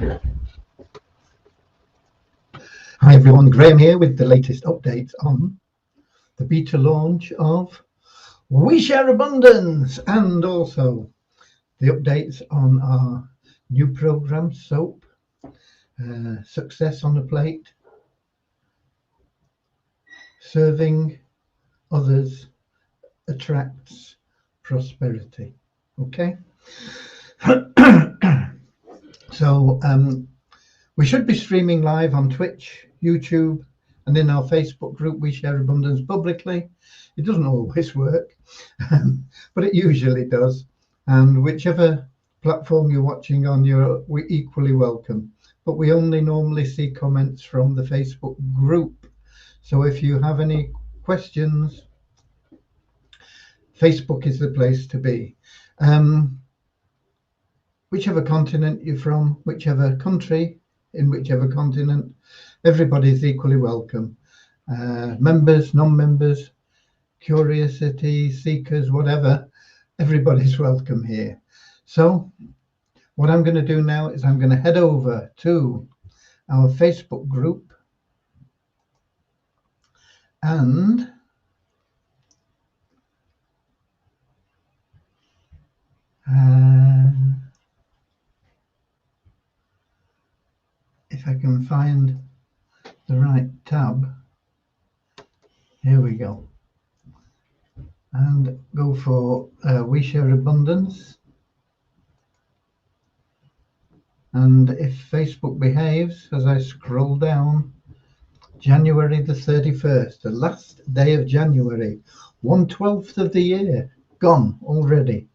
Hi everyone, Graham here with the latest updates on the beta launch of We Share Abundance, and also the updates on our new program, SOAP, Success on a Plate, Serving Others Attracts Prosperity. Okay. So we should be streaming live on Twitch, YouTube, and in our Facebook group, We Share Abundance publicly. It doesn't always work, but it usually does. And whichever platform you're watching on, we're equally welcome. But we only normally see comments from the Facebook group. So if you have any questions, Facebook is the place to be. Whichever continent you're from, whichever country, in whichever continent, everybody's equally welcome. Members, non-members, curiosity seekers, whatever, everybody's welcome here. So what I'm going to do now is I'm going to head over to our Facebook group, and if I can find the right tab, here we go, and go for We Share Abundance. And if Facebook behaves, as I scroll down, January the 31st, the last day of January, 1/12 of the year, gone already.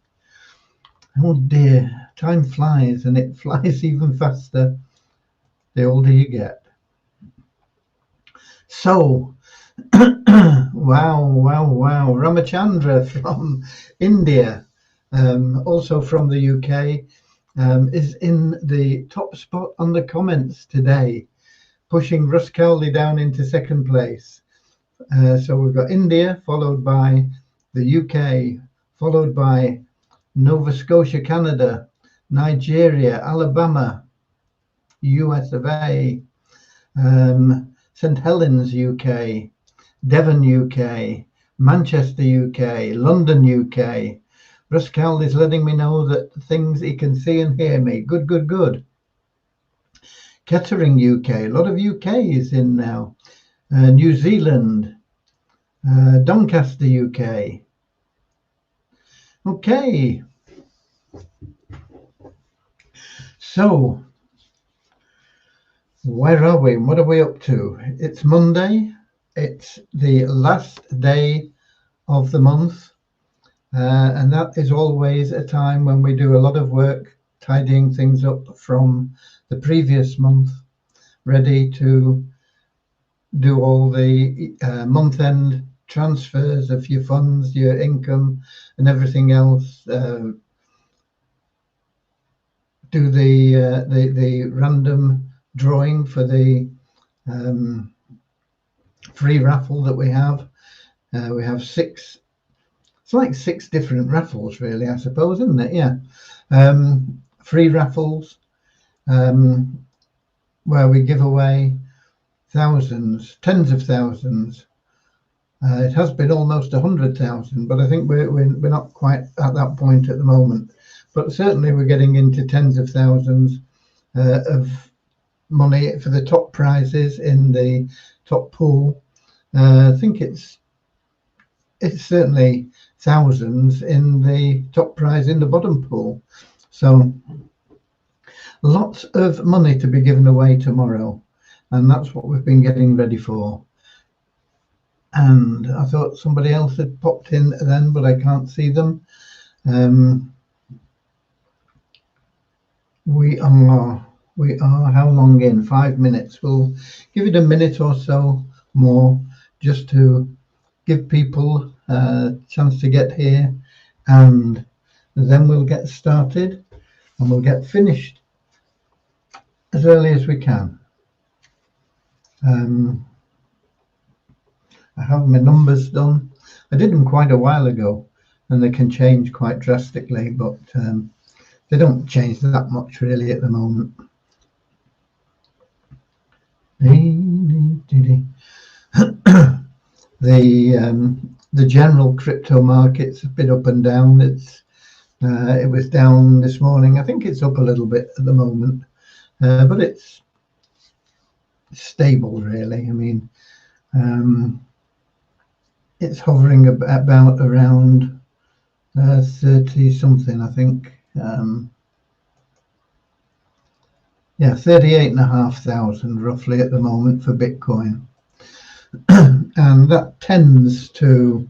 Oh dear, time flies, and it flies even faster the older you get. So, wow, Ramachandra from India, also from the UK, is in the top spot on the comments today, pushing Russ Cowley down into second place. So we've got India, followed by the UK, followed by Nova Scotia, Canada, Nigeria, Alabama, US of A, St Helens, UK, Devon, UK, Manchester, UK, London, UK. Russ Cowley's letting me know that things he can see and hear me. Good. Kettering, UK. A lot of UK is in now. New Zealand, Doncaster, UK. Okay. So, where are we? What are we up to? It's Monday. It's the last day of the month. And that is always a time when we do a lot of work tidying things up from the previous month, ready to do all the month-end transfers of your funds, your income, and everything else. Do the random drawing for the free raffle that we have. We have 6. It's like 6 different raffles, really, I suppose, isn't it? Yeah. Free raffles where we give away thousands, tens of thousands. It has been almost 100,000, but I think we're not quite at that point at the moment. But certainly we're getting into tens of thousands of money for the top prizes in the top pool. I think it's certainly thousands in the top prize in the bottom pool. So lots of money to be given away tomorrow, and that's what we've been getting ready for. And I thought somebody else had popped in then, but I can't see them. We are how long in? 5 minutes. We'll give it a minute or so more just to give people a chance to get here, and then we'll get started and we'll get finished as early as we can. I have my numbers done. I did them quite a while ago, and they can change quite drastically, but they don't change that much really at the moment. The general crypto market's a bit up and down. It was down this morning. I think it's up a little bit at the moment, but it's stable really. I mean, it's hovering about around 30 something, I think. Yeah, 38,500 roughly at the moment for Bitcoin. And that tends to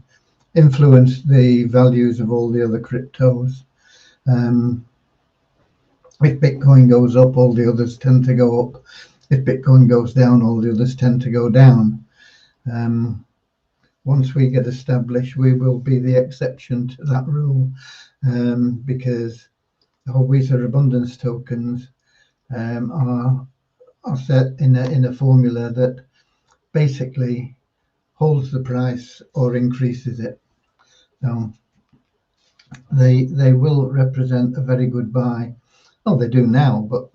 influence the values of all the other cryptos. If Bitcoin goes up, all the others tend to go up. If Bitcoin goes down, all the others tend to go down. Once we get established, we will be the exception to that rule, because the whole Visa abundance tokens are set in a formula that basically holds the price or increases it. So they will represent a very good buy. Well, they do now, but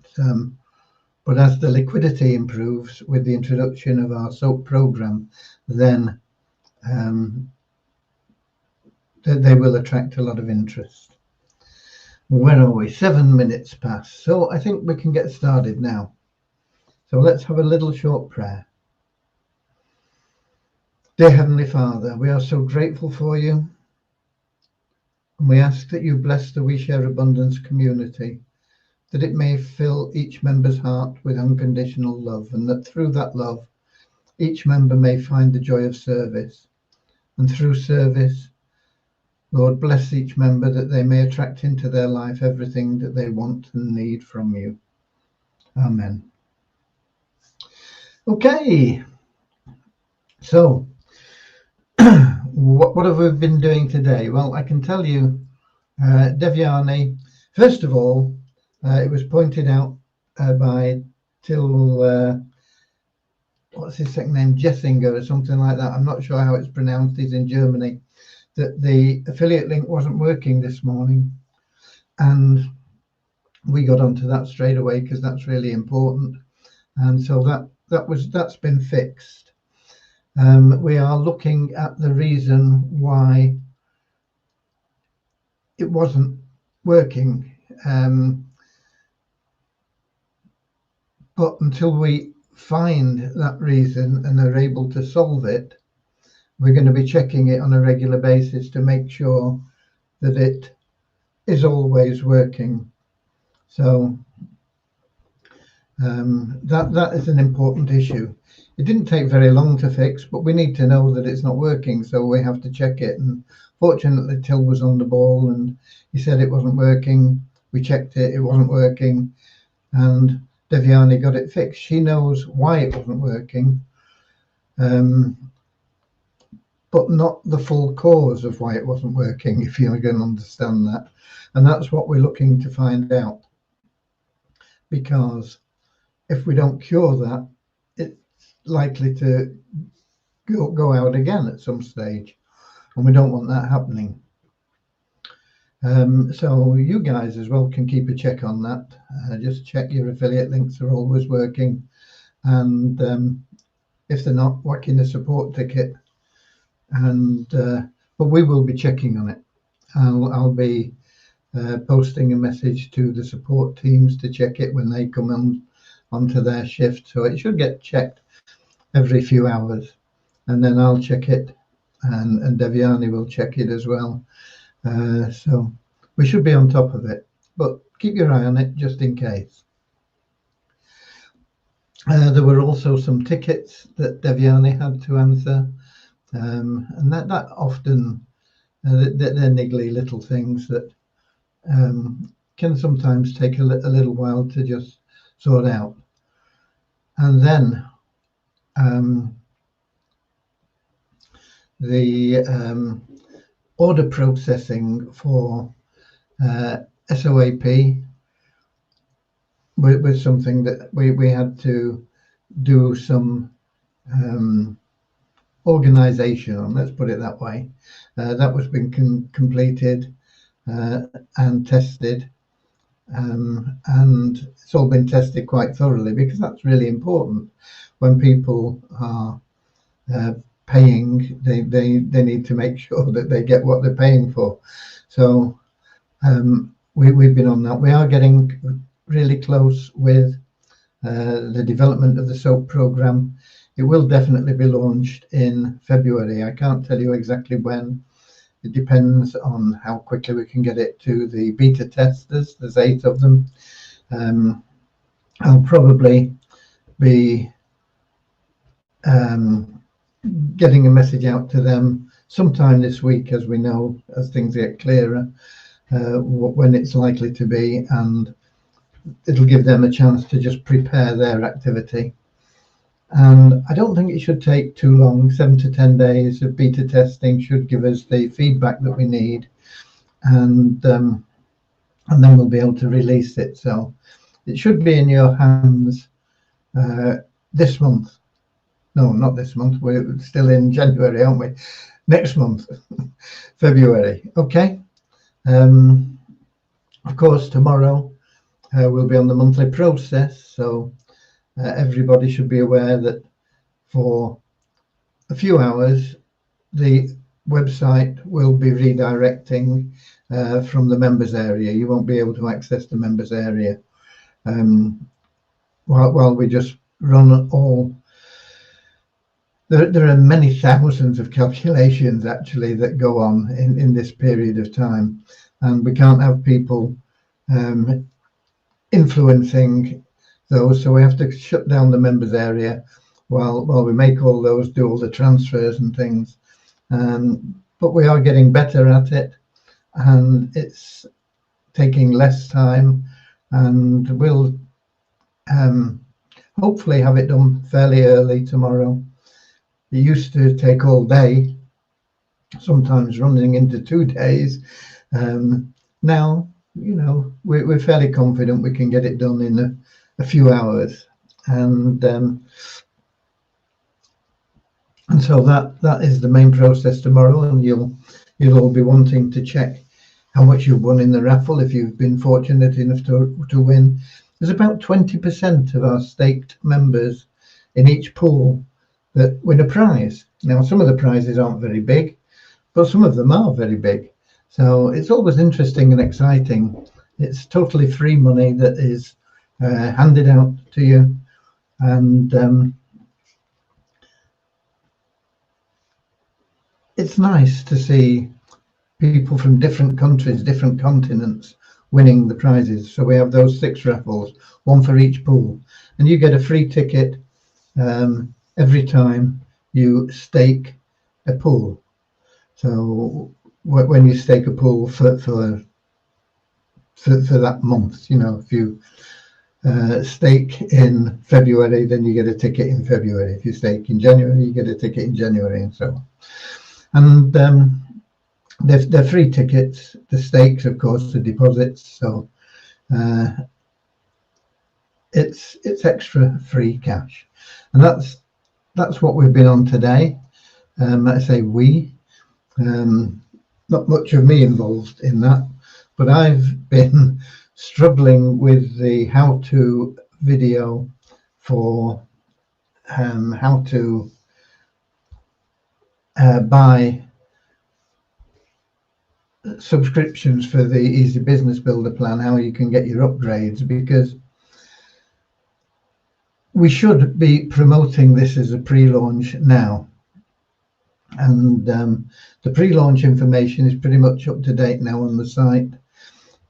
as the liquidity improves with the introduction of our SOAP program, then they will attract a lot of interest. Where are we? 7 minutes past. So I think we can get started now. So let's have a little short prayer. Dear Heavenly Father, we are so grateful for you. And we ask that you bless the We Share Abundance community, that it may fill each member's heart with unconditional love, and that through that love, each member may find the joy of service. And through service, Lord, bless each member that they may attract into their life everything that they want and need from you. Amen. Okay, so what have we been doing today? Well, I can tell you, Devyani, first of all, it was pointed out by Till, what's his second name, Jessinger or something like that. I'm not sure how it's pronounced. He's in Germany. That the affiliate link wasn't working this morning, and we got onto that straight away because that's really important, and so that's been fixed. We are looking at the reason why it wasn't working, but until we find that reason and are able to solve it, we're going to be checking it on a regular basis to make sure that it is always working. So that is an important issue. It didn't take very long to fix, but we need to know that it's not working, so we have to check it. And fortunately, Till was on the ball, and he said it wasn't working. We checked it, it wasn't working, and Devyani got it fixed. She knows why it wasn't working, but not the full cause of why it wasn't working, if you're going to understand that. And that's what we're looking to find out. Because if we don't cure that, it's likely to go out again at some stage. And we don't want that happening. So you guys as well can keep a check on that. Just check your affiliate links are always working. And if they're not, whack in a support ticket. And but we will be checking on it. I'll be posting a message to the support teams to check it when they come onto their shift. So it should get checked every few hours, and then I'll check it, and Devyani will check it as well. So we should be on top of it, but keep your eye on it just in case. There were also some tickets that Devyani had to answer, and that often they're niggly little things that can sometimes take a little while to just sort out. And then the order processing for SOAP was something that we had to do some organization on, let's put it that way. That was been completed and tested, and it's all been tested quite thoroughly, because that's really important. when people are paying, they need to make sure that they get what they're paying for. So we've been on that. We are getting really close with the development of the SOAP program. It will definitely be launched in February. I can't tell you exactly when. It depends on how quickly we can get it to the beta testers. There's 8 of them. I'll probably be getting a message out to them sometime this week, as we know, as things get clearer, when it's likely to be, and it'll give them a chance to just prepare their activity. And I don't think it should take too long. 7 to 10 days of beta testing should give us the feedback that we need, and then we'll be able to release it. So it should be in your hands this month. No, not this month. We're still in January, aren't we? Next month, February. Okay. Of course, tomorrow we'll be on the monthly process. So everybody should be aware that for a few hours, the website will be redirecting from the members area. You won't be able to access the members area while we just run all. There are many thousands of calculations actually that go on in this period of time, and we can't have people influencing those, so we have to shut down the members area while we make all those, do all the transfers and things. But we are getting better at it, and it's taking less time, and we'll hopefully have it done fairly early tomorrow. It used to take all day, sometimes running into 2 days. Now, you know, we're fairly confident we can get it done in a few hours, and so that is the main process tomorrow. And you'll all be wanting to check how much you've won in the raffle if you've been fortunate enough to win. There's about 20% of our staked members in each pool that win a prize. Now, some of the prizes aren't very big, but some of them are very big. So it's always interesting and exciting. It's totally free money that is handed out to you, and it's nice to see people from different countries, different continents winning the prizes. So we have those 6 raffles, 1 for each pool, and you get a free ticket every time you stake a pool. So when you stake a pool for that month, you know, if you stake in February, then you get a ticket in February. If you stake in January, you get a ticket in January, and so on. And they're free tickets. The stakes, of course, are deposits. So it's extra free cash, and that's what we've been on today. I say we, not much of me involved in that, but I've been struggling with the how-to video for how to buy subscriptions for the Easy Business Builder plan, how you can get your upgrades, because we should be promoting this as a pre-launch now, and the pre-launch information is pretty much up to date now on the site.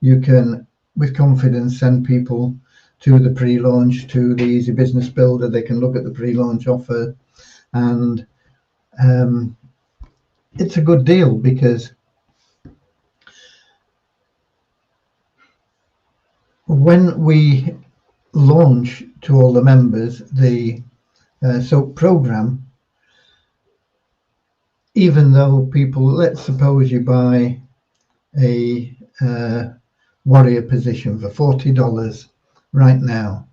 You can with confidence send people to the pre-launch, to the Easy Business Builder. They can look at the pre-launch offer, and it's a good deal, because when we launch to all the members the SOAP program, even though people, let's suppose you buy a warrior position for $40 right now,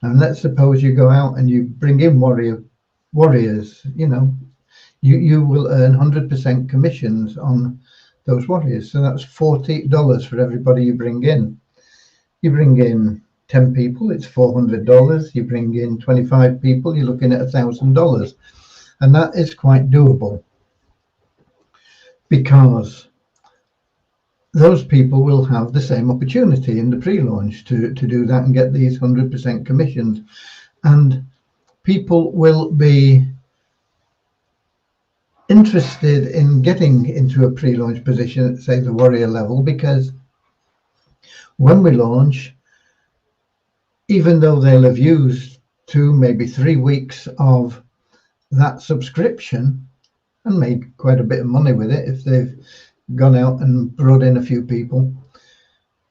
and let's suppose you go out and you bring in warriors, you know, you will earn 100% commissions on those warriors. So that's $40 for everybody you bring in. You bring in 10 people, it's $400. You bring in 25 people, you're looking at $1,000. And that is quite doable, because those people will have the same opportunity in the pre-launch to do that and get these 100% commissions. And people will be interested in getting into a pre-launch position at, say, the warrior level, because when we launch, even though they'll have used 2, maybe 3 weeks of that subscription and made quite a bit of money with it if they've gone out and brought in a few people,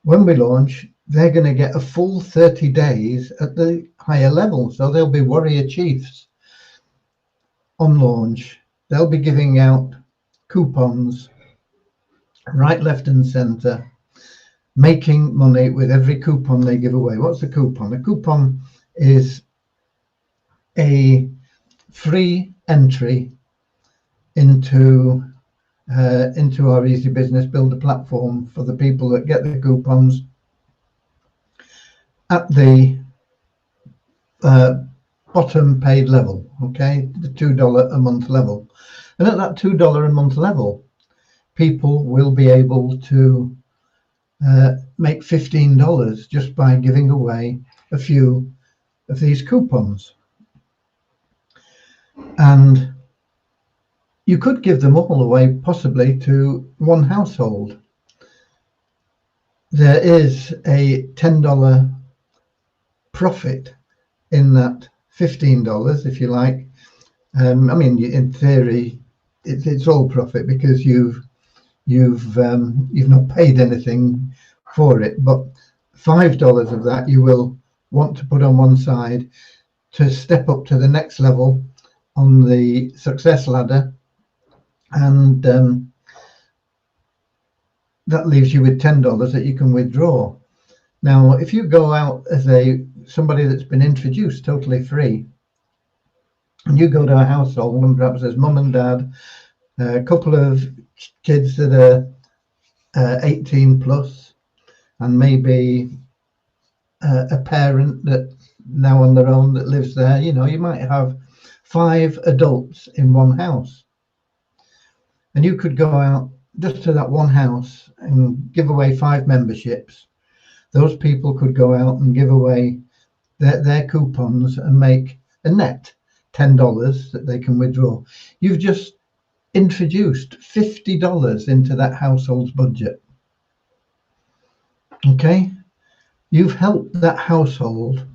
when we launch, they're going to get a full 30 days at the higher level. So they'll be warrior chiefs on launch. They'll be giving out coupons right, left and center, making money with every coupon they give away. What's a coupon? A coupon is a free entry into our Easy Business Builder platform for the people that get the coupons at the bottom paid level, okay, the $2 a month level. And at that $2 a month level, people will be able to make $15 just by giving away a few of these coupons. And you could give them all away possibly to one household. There is a $10 profit in that $15, if you like. I mean, in theory, it's all profit because you've not paid anything for it, but $5 of that you will want to put on one side to step up to the next level on the success ladder, and that leaves you with $10 that you can withdraw. Now, if you go out as somebody that's been introduced totally free, and you go to a household and perhaps there's mum and dad, a couple of kids that are 18 plus, and maybe a parent that now on their own that lives there, you know, you might have 5 adults in one house. And you could go out just to that one house and give away 5 memberships. Those people could go out and give away their coupons and make a net $10 that they can withdraw. You've just introduced $50 into that household's budget. Okay? You've helped that household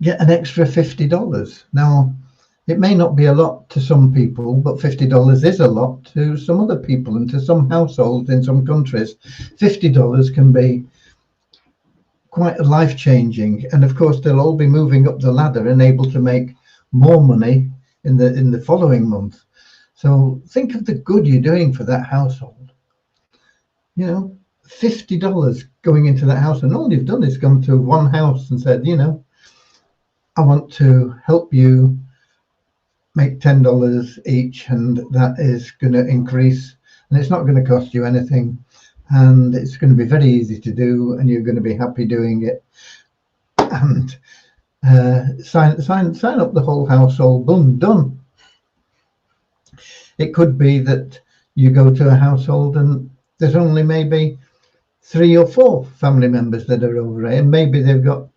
get an extra $50. Now, it may not be a lot to some people, but $50 is a lot to some other people and to some households in some countries. $50 can be quite life-changing, and of course they'll all be moving up the ladder and able to make more money in the following month. So think of the good you're doing for that household. You know, $50 going into that house, and all you've done is gone to one house and said, you know, I want to help you make $10 each, and that is going to increase, and it's not going to cost you anything, and it's going to be very easy to do, and you're going to be happy doing it. And sign up the whole household. Boom, done. It could be that you go to a household and there's only maybe 3 or 4 family members that are over there, and maybe they've got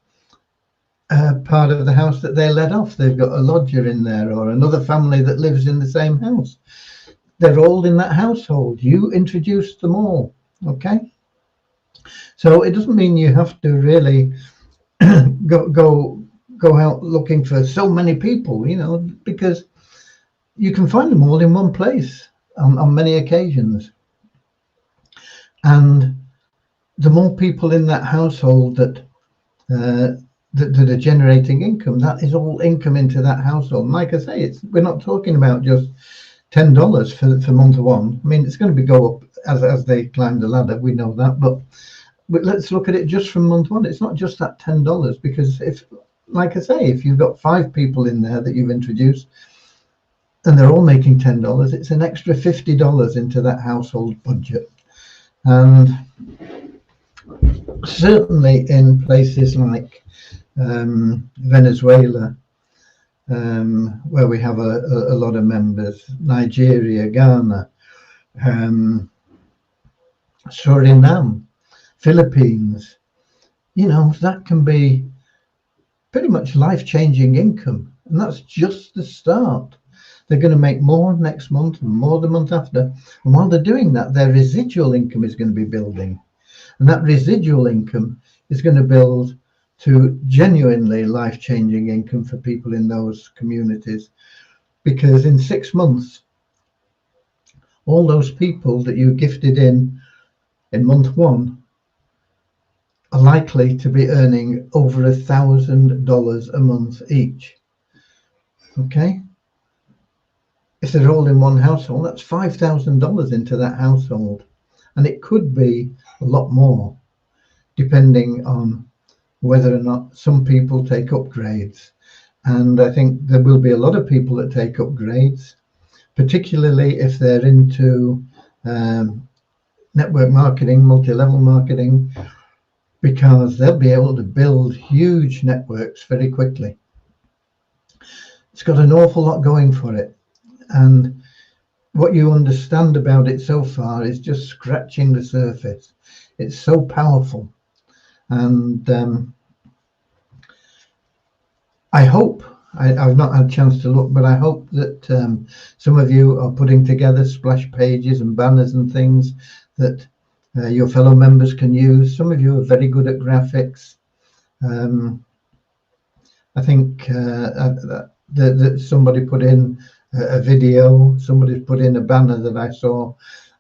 part of the house that they let off. They've got a lodger in there or another family that lives in the same house. They're all in that household. You introduced them all. Okay, so it doesn't mean you have to really go out looking for so many people, you know, because you can find them all in one place on many occasions. And the more people in that household that are generating income, that is all income into that household. And like I say, we're not talking about just $10 for month 1. I mean, it's going to go up as they climb the ladder. We know that, but let's look at it just from month 1. It's not just that $10, because if, like I say, if you've got 5 people in there that you've introduced and they're all making $10, it's an extra $50 into that household budget. And certainly in places like Venezuela, where we have a lot of members, Nigeria, Ghana, Suriname, Philippines, that can be pretty much life-changing income. And that's just the start. They're going to make more next month and more the month after. And while they're doing that, their residual income is going to be building. And that residual income is going to build to genuinely life-changing income for people in those communities. Because in 6 months, all those people that you gifted in month one are likely to be earning over $1,000 a month each. Okay? If they're all in one household, that's $5,000 into that household. And it could be a lot more, depending on whether or not some people take upgrades. And I think there will be a lot of people that take upgrades, particularly if they're into network marketing, multi-level marketing, because they'll be able to build huge networks very quickly. It's got an awful lot going for it. And what you understand about it so far is just scratching the surface. It's so powerful. And I hope, I've not had a chance to look, but I hope that some of you are putting together splash pages and banners and things that your fellow members can use. Some of you are very good at graphics. I think that somebody put in a video, somebody's put in a banner that I saw.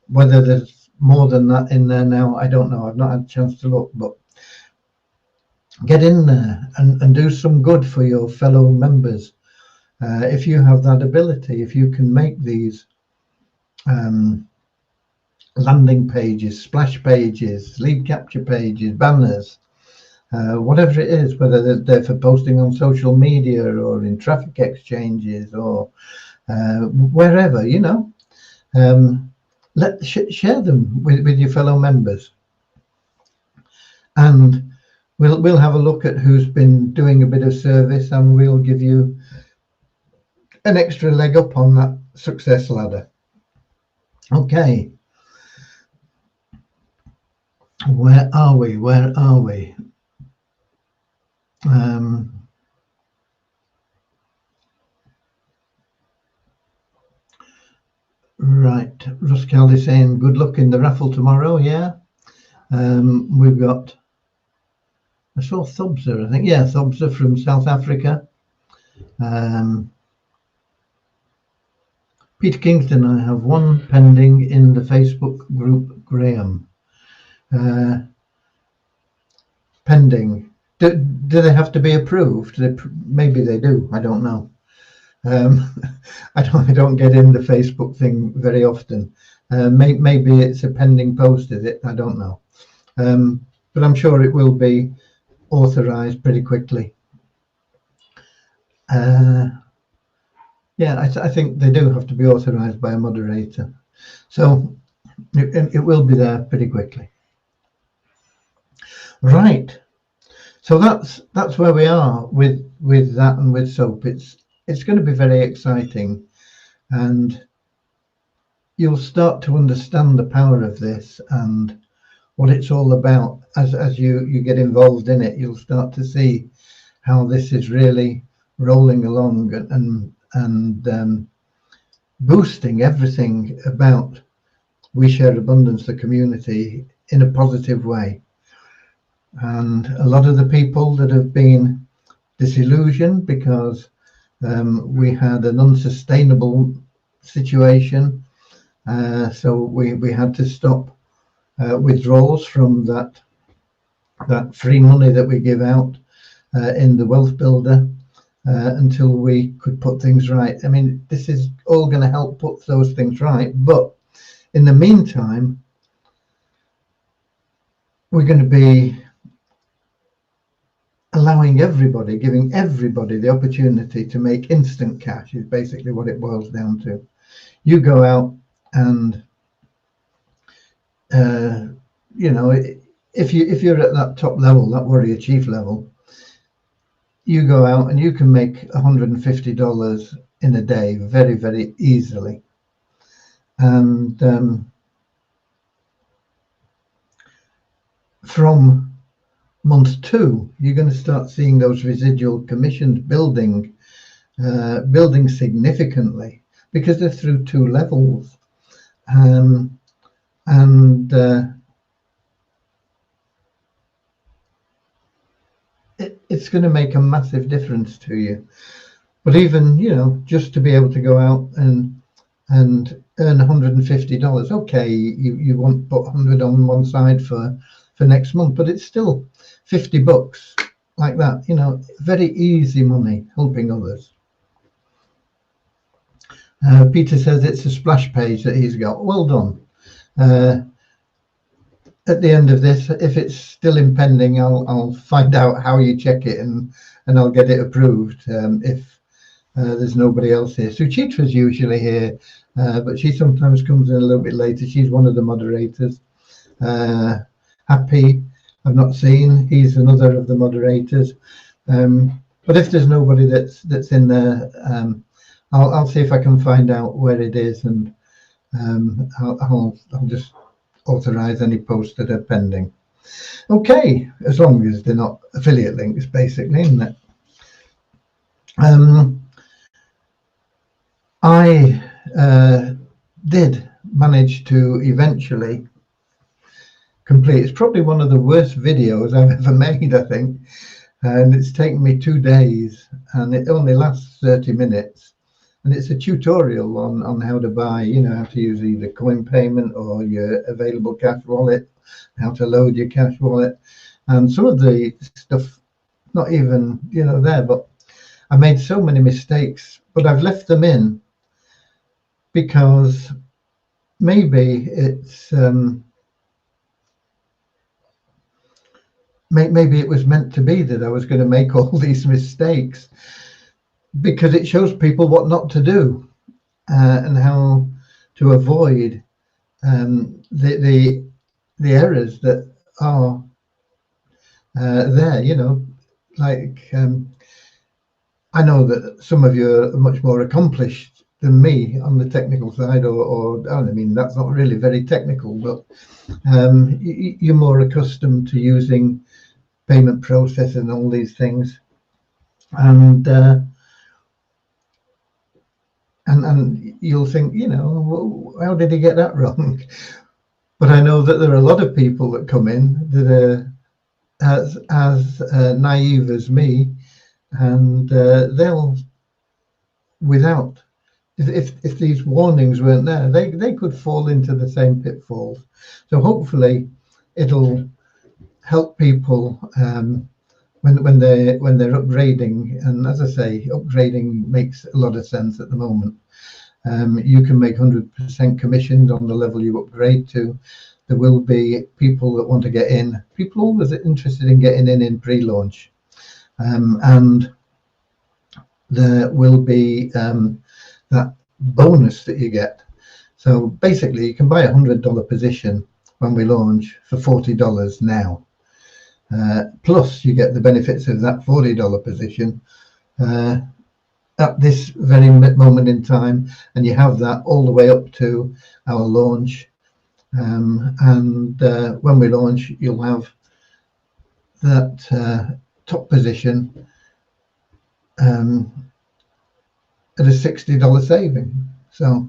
Whether there's more than that in there now, I don't know. I've not had a chance to look, but get in there and do some good for your fellow members. If you have that ability, if you can make these landing pages, splash pages, lead capture pages, banners, whatever it is, whether they're for posting on social media or in traffic exchanges or wherever, share them with your fellow members. And we'll have a look at who's been doing a bit of service, and we'll give you an extra leg up on that success ladder. Okay. Where are we? Right. Russ Kelly saying good luck in the raffle tomorrow. Yeah. We've got, I saw Thobser, I think. Yeah, Thobser from South Africa. Peter Kingston, I have one pending in the Facebook group, Graham. Pending. Do they have to be approved? Maybe they do. I don't know. I don't get in the Facebook thing very often. Maybe it's a pending post, is it? I don't know. But I'm sure it will be authorized pretty quickly. Yeah, I think they do have to be authorized by a moderator. So it will be there pretty quickly. Right. So that's where we are with that and with SOAP. It's going to be very exciting, and you'll start to understand the power of this and what it's all about as you get involved in it. You'll start to see how this is really rolling along and boosting everything about We Share Abundance, the community, in a positive way. And a lot of the people that have been disillusioned because we had an unsustainable situation, so we had to stop withdrawals from that free money that we give out in the Wealth Builder until we could put things right. I mean, this is all going to help put those things right, but in the meantime, we're going to be allowing everybody, giving everybody the opportunity to make instant cash is basically what it boils down to. You go out and if you're at that top level, that warrior chief level, you go out and you can make $150 in a day very, very easily. And from month 2, you're going to start seeing those residual commissions building significantly, because they're through 2 levels. It's going to make a massive difference to you. But even, just to be able to go out and earn $150, okay, you won't put 100 on one side for next month, but it's still $50 like that, very easy money helping others. Peter says it's a splash page that he's got. Well done. At the end of this, if it's still impending, I'll find out how you check it, and I'll get it approved if there's nobody else here. Suchitra's usually here, but she sometimes comes in a little bit later. She's one of the moderators. Happy, I've not seen. He's another of the moderators. But if there's nobody that's in there, I'll see if I can find out where it is, and I'll just authorize any posts that are pending. Okay, as long as they're not affiliate links, basically, isn't it? I did manage to eventually complete. It's probably one of the worst videos I've ever made, I think, and it's taken me 2 days, and it only lasts 30 minutes. And it's a tutorial on how to buy, how to use either coin payment or your available cash wallet, how to load your cash wallet. And some of the stuff, not even, there, but I made so many mistakes, but I've left them in because maybe it's, maybe it was meant to be that I was going to make all these mistakes, because it shows people what not to do and how to avoid the errors that are there. Like I know that some of you are much more accomplished than me on the technical side, or I mean, that's not really very technical, but you're more accustomed to using payment process and all these things, and you'll think, how did he get that wrong? But I know that there are a lot of people that come in that are as naive as me, and they'll, without, if these warnings weren't there, they could fall into the same pitfalls. So hopefully it'll help people when they're upgrading. And as I say, upgrading makes a lot of sense at the moment. You can make 100% commissions on the level you upgrade to. There will be people that want to get in. People always are interested in getting in pre-launch, and there will be that bonus that you get. So basically, you can buy a $100 position when we launch for $40 now. Plus you get the benefits of that $40 position at this very moment in time, and you have that all the way up to our launch, and when we launch, you'll have that top position at a $60 saving. So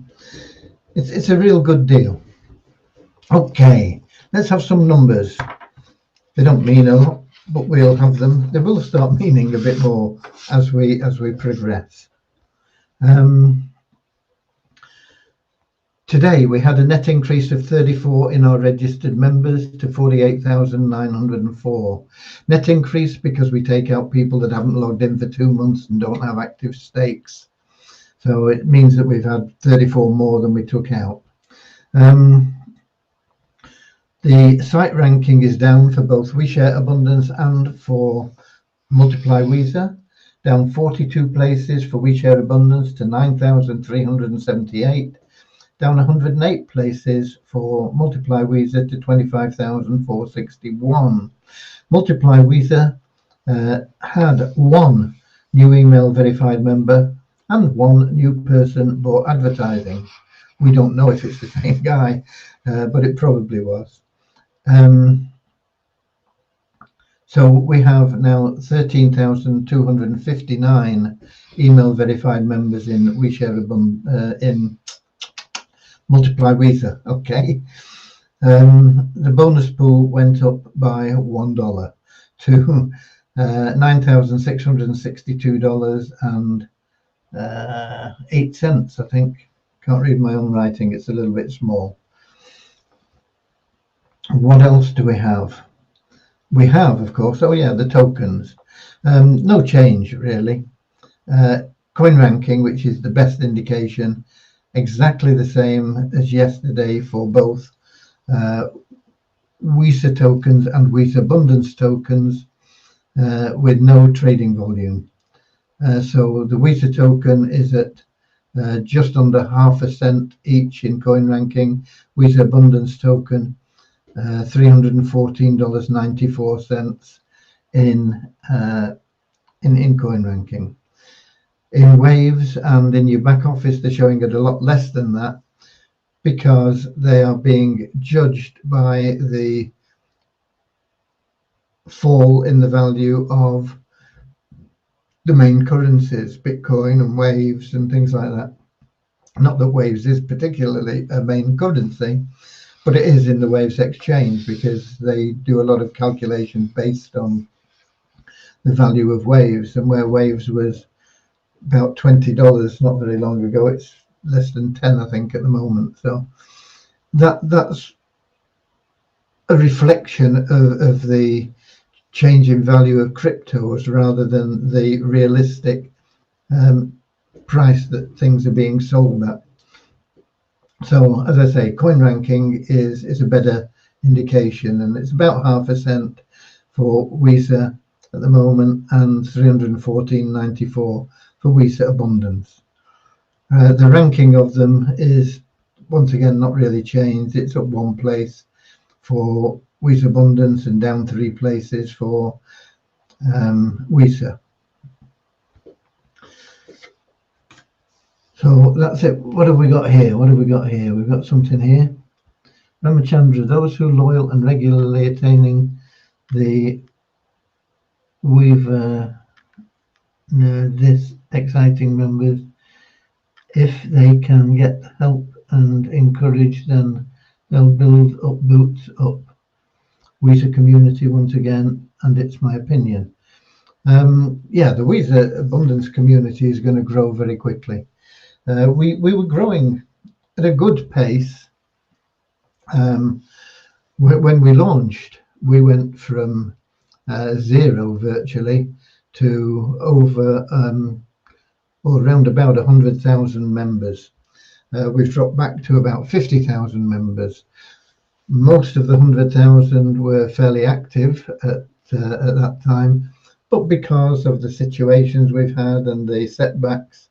it's a real good deal. Okay, let's have some numbers. They don't mean a lot, but we'll have them. They will start meaning a bit more as we progress. Today we had a net increase of 34 in our registered members to 48,904. Net increase because we take out people that haven't logged in for 2 months and don't have active stakes. So it means that we've had 34 more than we took out. The site ranking is down for both WeShare Abundance and for Multiply Weezer, down 42 places for WeShare Abundance to 9,378, down 108 places for Multiply Weezer to 25,461. Multiply Weezer had one new email verified member and one new person bought advertising. We don't know if it's the same guy, but it probably was. So we have now 13,259 email verified members in in Multiply Weezer. Okay. The bonus pool went up by $1 to $9,662.08, I think. Can't read my own writing, it's a little bit small. What else do we have? We have, of course, oh yeah, the tokens. No change, really. Coin ranking, which is the best indication, exactly the same as yesterday for both Weezer tokens and Weezer Abundance tokens, with no trading volume. So the Weezer token is at just under half a cent each in coin ranking. Weezer Abundance token, $314.94 in coin ranking. In waves and in your back office, they're showing it a lot less than that, because they are being judged by the fall in the value of the main currencies, Bitcoin and waves and things like that. Not that waves is particularly a main currency, but it is in the waves exchange, because they do a lot of calculations based on the value of waves, and where waves was about $20 not very long ago, it's less than 10, I think, at the moment. So that's a reflection of the change in value of cryptos rather than the realistic price that things are being sold at. So, as I say, coin ranking is a better indication, and it's about half a cent for Weezer at the moment and $314.94 for Weezer Abundance. The ranking of them is, once again, not really changed. It's up one place for Weezer Abundance and down 3 places for Weezer. So that's it. What have we got here? We've got something here. Ramachandra, those who loyal and regularly attaining the this exciting members, if they can get help and encourage, then they'll build up boots up Weezer community once again, and it's my opinion. Yeah, the Weezer Abundance community is going to grow very quickly. We were growing at a good pace. When we launched, we went from 0 virtually to over or around about 100,000 members. We've dropped back to about 50,000 members. Most of the 100,000 were fairly active at that time, but because of the situations we've had and the setbacks,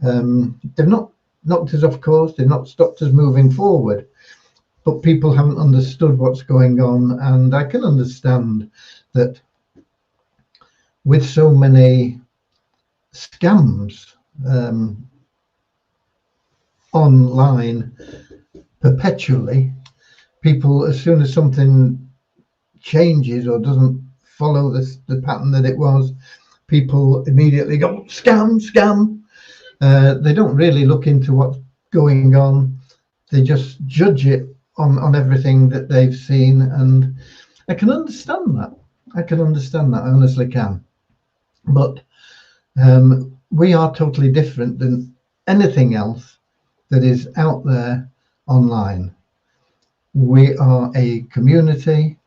they've not knocked us off course, they've not stopped us moving forward, but people haven't understood what's going on. And I can understand that with so many scams online perpetually, people, as soon as something changes or doesn't follow the pattern that it was, people immediately go scam. They don't really look into what's going on. They just judge it on everything that they've seen, and I can understand that. I honestly can. But we are totally different than anything else that is out there online. We are a community.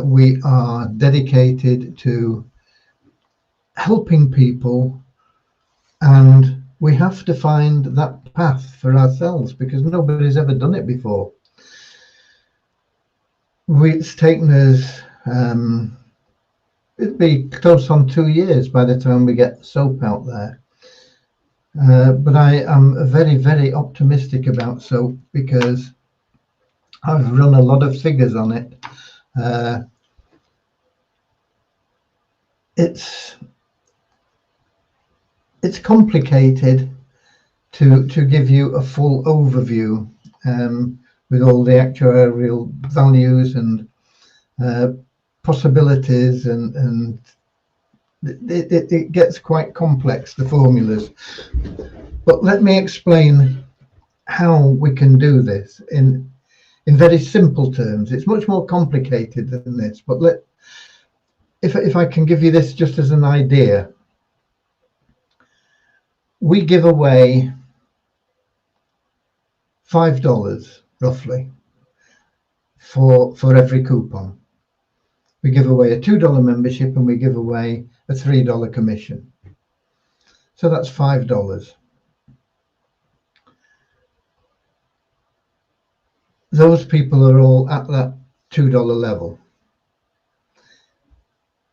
We are dedicated to helping people, and we have to find that path for ourselves, because nobody's ever done it before. It's taken us, it'd be close on 2 years by the time we get soap out there. But I am very, very optimistic about soap because I've run a lot of figures on it. It's complicated to give you a full overview with all the actuarial values and possibilities, and it gets quite complex, the formulas. But let me explain how we can do this in very simple terms. It's much more complicated than this, but if I can give you this just as an idea. We give away $5 roughly for every coupon. We give away a $2 membership and we give away a $3 commission. So that's $5. Those people are all at that $2 level.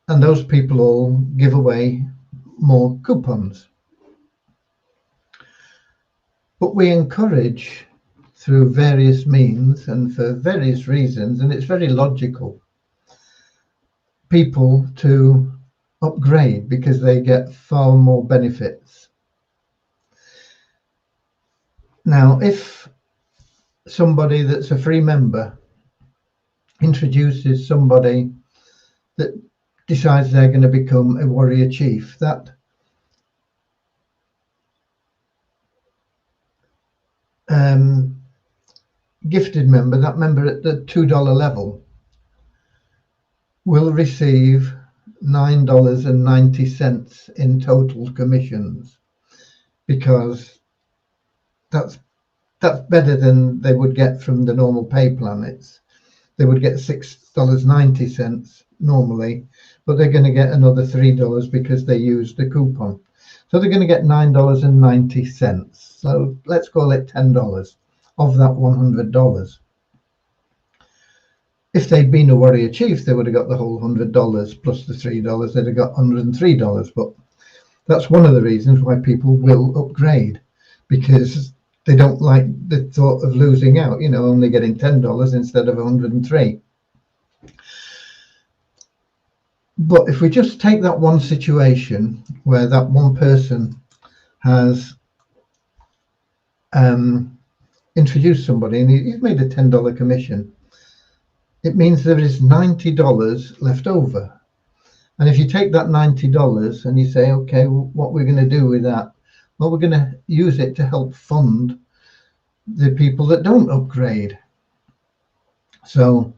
And those people all give away more coupons. But we encourage, through various means and for various reasons, and it's very logical, people to upgrade because they get far more benefits. Now, if somebody that's a free member introduces somebody that decides they're going to become a warrior chief, that gifted member, that member at the $2 level, will receive $9.90 in total commissions, because that's better than they would get from the normal pay plan. They would get $6.90 normally, but they're going to get another $3 because they used the coupon. So they're going to get $9.90. So let's call it $10 of that $100. If they'd been a warrior chief, they would have got the whole $100 plus the $3. They'd have got $103. But that's one of the reasons why people will upgrade, because they don't like the thought of losing out, only getting $10 instead of $103. But if we just take that one situation where that one person has introduced somebody and he's made a $10 commission, it means there is $90 left over. And if you take that $90 and you say, okay, well, what we're going to do with that? Well, we're going to use it to help fund the people that don't upgrade. So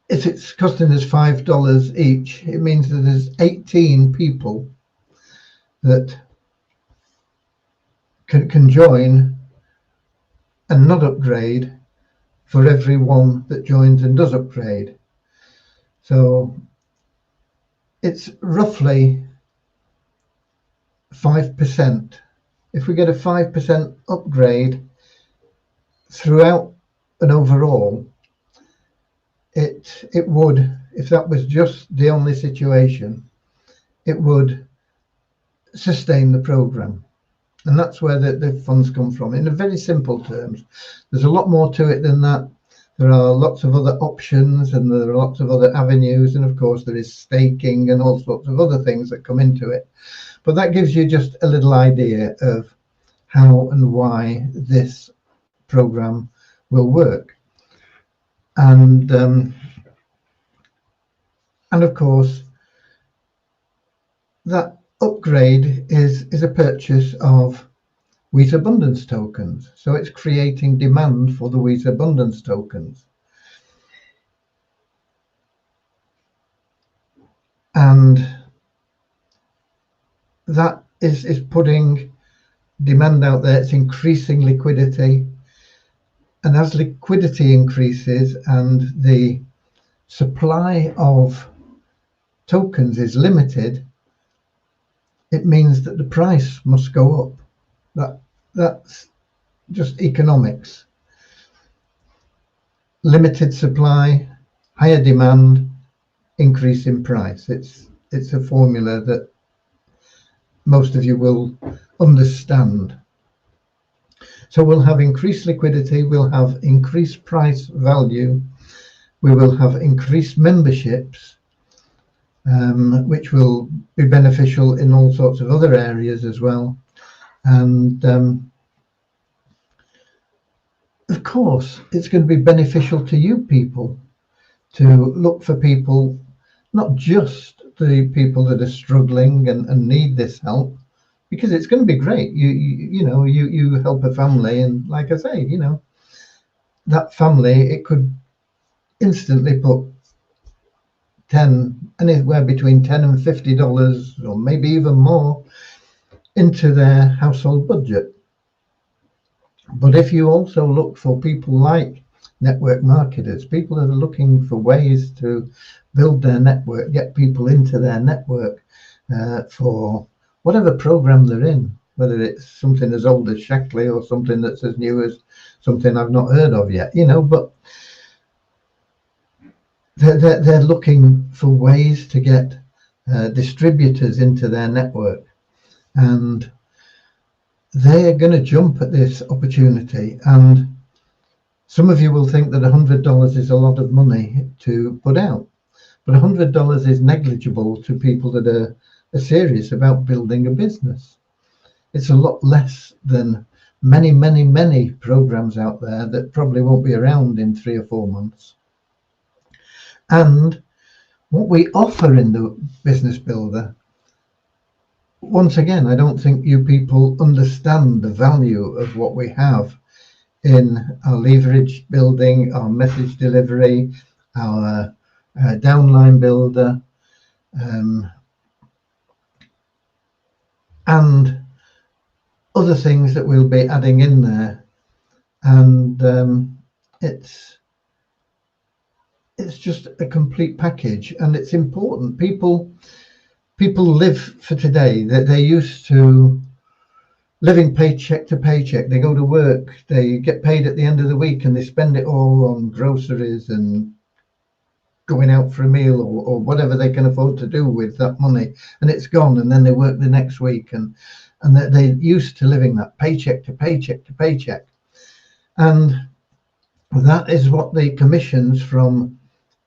if it's costing us $5 each, it means that there's 18 people that can join and not upgrade for every one that joins and does upgrade. So it's roughly 5%. If we get a 5% upgrade throughout and overall, it would, if that was just the only situation, it would sustain the program. And that's where the funds come from, in a very simple terms. There's a lot more to it than that. There are lots of other options and there are lots of other avenues, and of course there is staking and all sorts of other things that come into it. But that gives you just a little idea of how and why this program will work. And of course, that upgrade is a purchase of Wheat Abundance tokens. So it's creating demand for the Wheat Abundance tokens. And that is putting demand out there. It's increasing liquidity. And as liquidity increases and the supply of tokens is limited, it means that the price must go up. That's just economics. Limited supply, higher demand, increase in price. It's a formula that most of you will understand. So we'll have increased liquidity, we'll have increased price value, we will have increased memberships, which will be beneficial in all sorts of other areas as well. And of course, it's going to be beneficial to you people to look for people, not just the people that are struggling and need this help, because it's going to be great. You help a family, and like I say, that family, it could instantly put anywhere between $10 and $50, or maybe even more, into their household budget. But if you also look for people like network marketers, people that are looking for ways to build their network, get people into their network for whatever program they're in, whether it's something as old as Shackley or something that's as new as something I've not heard of yet, but they're looking for ways to get distributors into their network, and they're going to jump at this opportunity. And some of you will think that $100 is a lot of money to put out, but $100 is negligible to people that are serious about building a business. It's a lot less than many, many, many programs out there that probably won't be around in 3 or 4 months. And what we offer in the Business Builder, once again, I don't think you people understand the value of what we have in our leverage building, our message delivery, our downline builder, and other things that we'll be adding in there. And it's just a complete package, and it's important. People live for today. They're used to living paycheck to paycheck. They go to work, they get paid at the end of the week, and they spend it all on groceries and going out for a meal or whatever they can afford to do with that money, and it's gone, and then they work the next week, and they're used to living that paycheck to paycheck to paycheck. And that is what the commissions from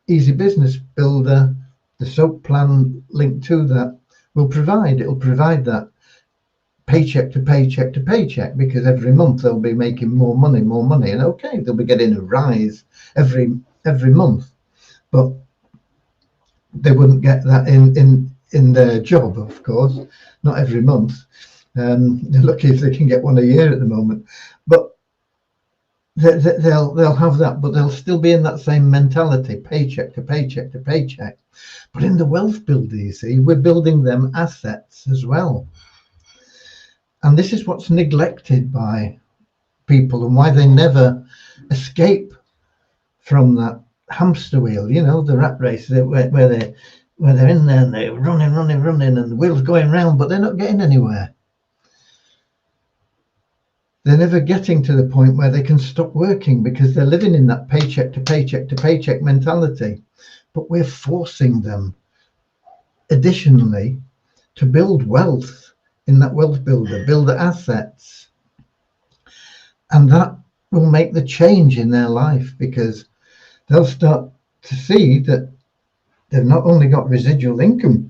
Easy Business Builder, the SOAP plan linked to that, will provide. It'll provide that paycheck to paycheck to paycheck, because every month they'll be making more money, and okay, they'll be getting a rise every month, but they wouldn't get that in their job, of course, not every month. They're lucky if they can get one a year at the moment, but they'll have that, but they'll still be in that same mentality, paycheck to paycheck to paycheck. But in the wealth builder, you see, we're building them assets as well. And this is what's neglected by people, and why they never escape from that hamster wheel, the rat race, where they're in there and they're running, and the wheel's going round, but they're not getting anywhere. They're never getting to the point where they can stop working, because they're living in that paycheck to paycheck to paycheck mentality. But we're forcing them, additionally, to build wealth in that wealth builder, build the assets. And that will make the change in their life, because they'll start to see that they've not only got residual income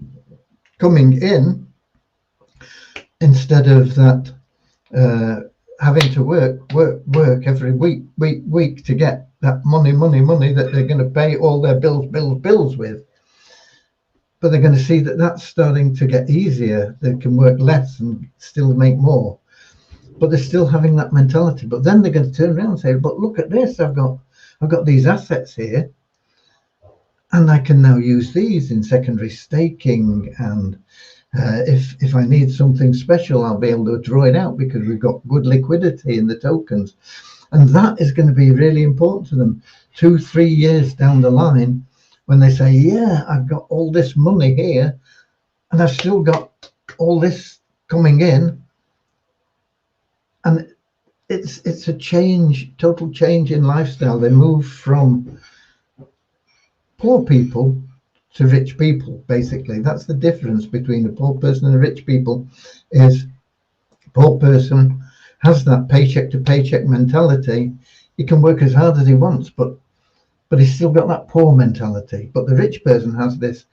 coming in, instead of that having to work every week to get that money that they're going to pay all their bills with. But they're going to see that that's starting to get easier. They can work less and still make more, but they're still having that mentality. But then they're going to turn around and say, but look at this, I've got these assets here, and I can now use these in secondary staking, and if I need something special, I'll be able to draw it out, because we've got good liquidity in the tokens. And that is going to be really important to them 2-3 years down the line, when they say, yeah, I've got all this money here, and I've still got all this coming in. And it's a change, total change in lifestyle. They move from poor people to rich people. Basically, that's the difference between a poor person and a rich people. Is a poor person has that paycheck to paycheck mentality. He can work as hard as he wants, but he's still got that poor mentality. But the rich person has this,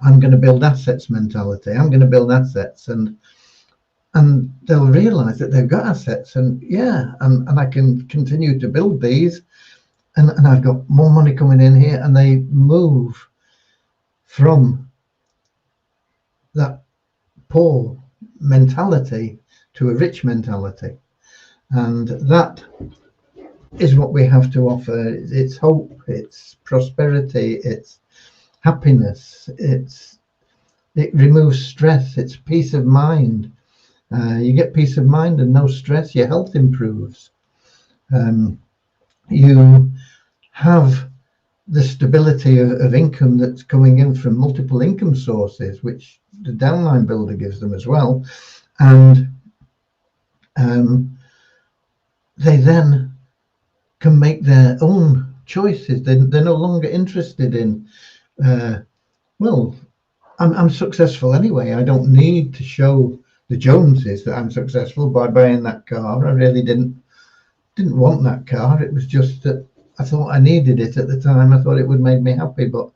I'm going to build assets mentality. I'm going to build assets, and they'll realize that they've got assets, and I can continue to build these, and I've got more money coming in here, and they move from that poor mentality to a rich mentality. And that is what we have to offer. It's hope, it's prosperity, it's happiness, it removes stress, it's peace of mind. You get peace of mind and no stress, your health improves. You have the stability of income that's coming in from multiple income sources, which the downline builder gives them as well. And they then can make their own choices. They're no longer interested in, well, I'm successful anyway. I don't need to show the Joneses that I'm successful by buying that car. I really didn't want that car. It was just that I thought I needed it at the time. I thought it would make me happy, but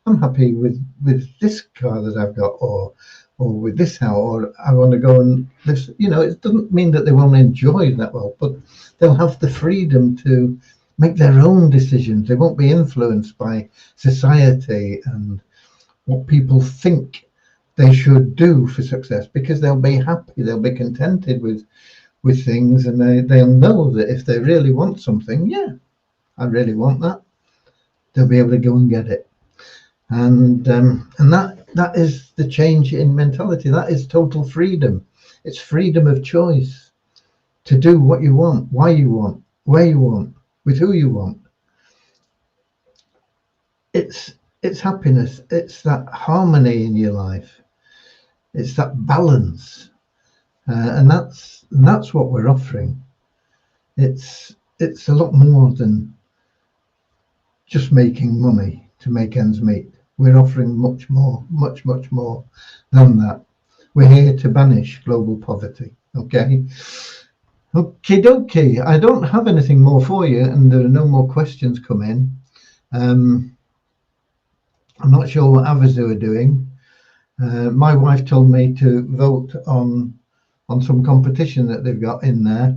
I'm happy with this car that I've got, or with this house, or I want to go and live. It doesn't mean that they won't enjoy that well, but they'll have the freedom to make their own decisions. They won't be influenced by society and what people think they should do for success, because they'll be happy, they'll be contented with things, and they'll know that if they really want something, I really want that, they'll be able to go and get it. And that is the change in mentality. That is total freedom. It's freedom of choice to do what you want, why you want, where you want, with who you want. It's happiness. It's that harmony in your life. It's that balance, and that's what we're offering. It's a lot more than just making money to make ends meet. We're offering much more than that. We're here to banish global poverty. Okay. Okie dokie. I don't have anything more for you, and there are no more questions come in. I'm not sure what Avazu are doing. My wife told me to vote on some competition that they've got in there.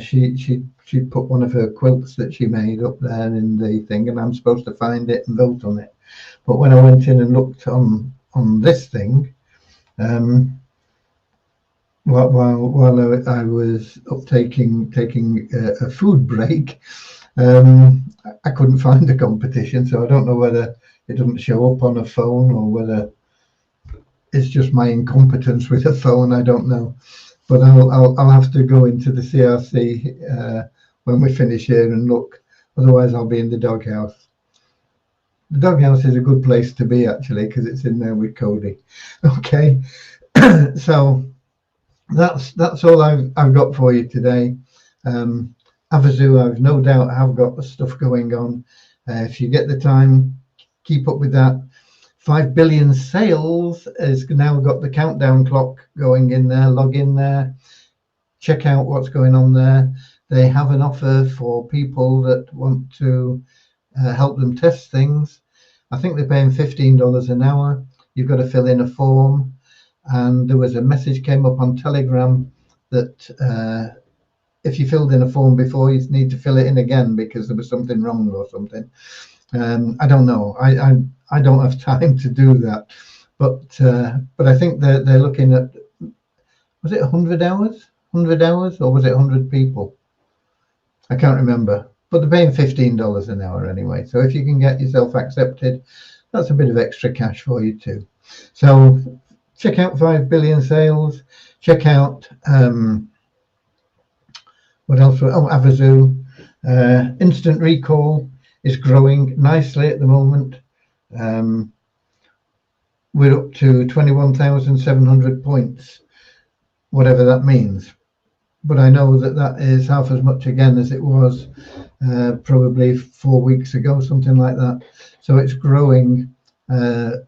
She put one of her quilts that she made up there in the thing, and I'm supposed to find it and vote on it. But when I went in and looked on this thing, while I was up taking a food break, I couldn't find the competition, so I don't know whether it doesn't show up on a phone or whether it's just my incompetence with a phone. I don't know, but I'll have to go into the CRC when we finish here and look. Otherwise, I'll be in the doghouse. The doghouse is a good place to be, actually, because it's in there with Cody. Okay, so that's all I've got for you today. Avazu, I've no doubt have got the stuff going on. If you get the time, keep up with that. 5 billion sales has now got the countdown clock going in there. Log in there, check out what's going on there. They have an offer for people that want to help them test things. I think they're paying $15 an hour. You've got to fill in a form, and there was a message came up on Telegram that if you filled in a form before, you need to fill it in again because there was something wrong or something. I don't know. I don't have time to do that, but I think they're looking at, was it 100 hours? 100 hours, or was it 100 people? I can't remember, but they're paying $15 an hour anyway. So if you can get yourself accepted, that's a bit of extra cash for you too. So check out 5 billion sales. Check out what else? Oh, Avazu. Instant Recall is growing nicely at the moment. We're up to 21,700 points, whatever that means. But I know that is half as much again as it was probably 4 weeks ago, something like that. So it's growing a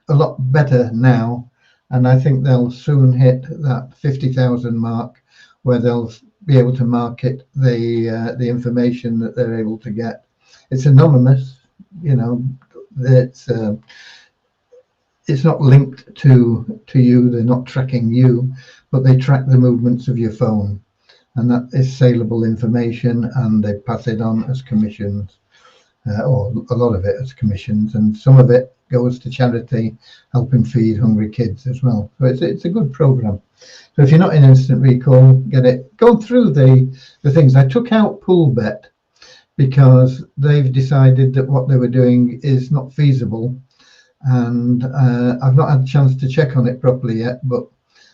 lot better now, and I think they'll soon hit that 50,000 mark, where they'll be able to market the information that they're able to get. It's anonymous, you know. It's not linked to you. They're not tracking you, but they track the movements of your phone, and that is saleable information, and they pass it on as commissions. Or a lot of it as commissions, and some of it goes to charity, helping feed hungry kids as well. So it's a good program. So if you're not in Instant Recall, get it. Go through the things. I took out Pool Bet because they've decided that what they were doing is not feasible, and I've not had a chance to check on it properly yet. But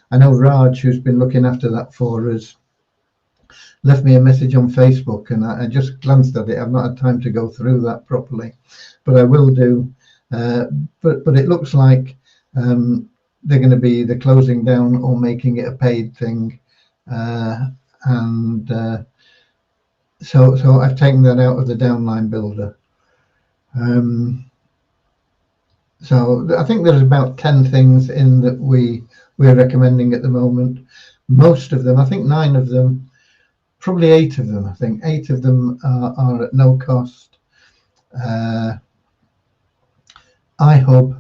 I know Raj, who's been looking after that for us, left me a message on Facebook, and I just glanced at it. I've not had time to go through that properly, but I will do. But it looks like they're going to be either closing down or making it a paid thing, and so I've taken that out of the downline builder. So I think there's about 10 things in that we're recommending at the moment. Most of them, I think 9 of them. Probably 8 of them. I think 8 of them are at no cost. iHub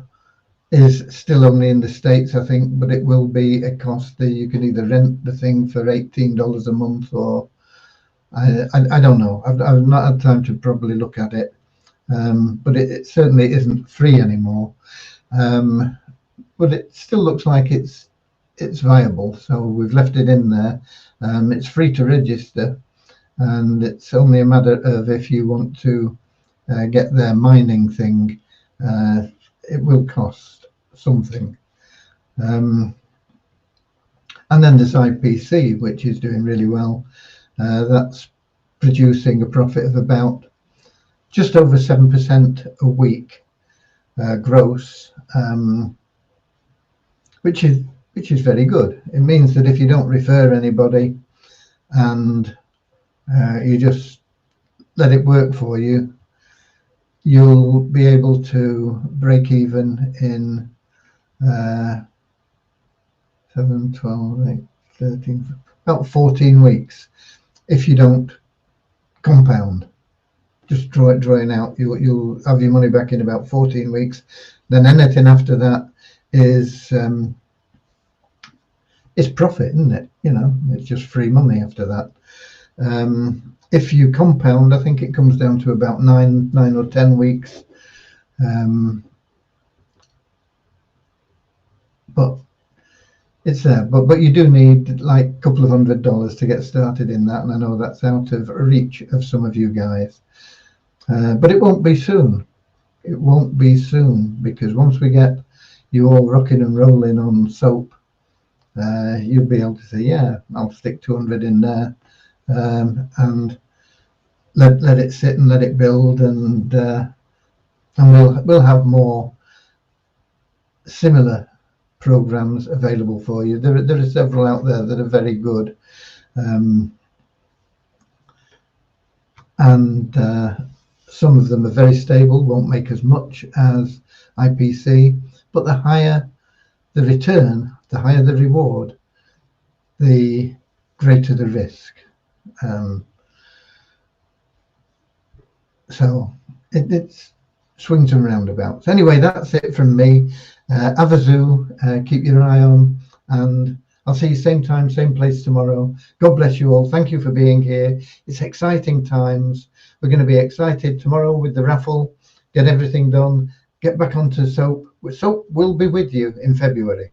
is still only in the States, I think, but it will be a cost. You can either rent the thing for $18 a month, or I don't know. I've not had time to probably look at it, but it certainly isn't free anymore. But it still looks like it's viable, so we've left it in there. It's free to register, and it's only a matter of if you want to get their mining thing, it will cost something. And then there's IPC, which is doing really well. That's producing a profit of about just over 7% a week gross, which is very good. It means that if you don't refer anybody and you just let it work for you, you'll be able to break even in 7, 12, 8, 13, about 14 weeks if you don't compound. Just drawing out, you'll have your money back in about 14 weeks. Then anything after that is it's profit, isn't it? You know, it's just free money after that. If you compound, I think it comes down to about 9 or 10 weeks. But it's there. But you do need like a couple of $100 to get started in that, and I know that's out of reach of some of you guys. But it won't be soon. It won't be soon, because once we get you all rocking and rolling on SOAP, you'll be able to say, yeah, I'll stick 200 in there, and let it sit and let it build, and we'll have more similar programs available for you. There are several out there that are very good, and some of them are very stable, won't make as much as IPC, but the higher the return, the higher the reward, the greater the risk. So it's swings and roundabouts. Anyway, that's it from me. Avazu, keep your eye on, and I'll see you same time, same place tomorrow. God bless you all. Thank you for being here. It's exciting times. We're going to be excited tomorrow with the raffle, get everything done, get back onto SOAP. SOAP will be with you in February.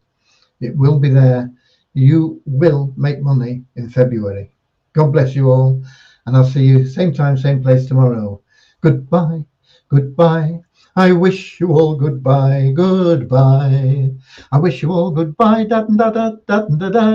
It will be there. You will make money in February. God bless you all, and I'll see you same time, same place tomorrow. Goodbye, goodbye. I wish you all goodbye, goodbye. I wish you all goodbye, da da da da da da.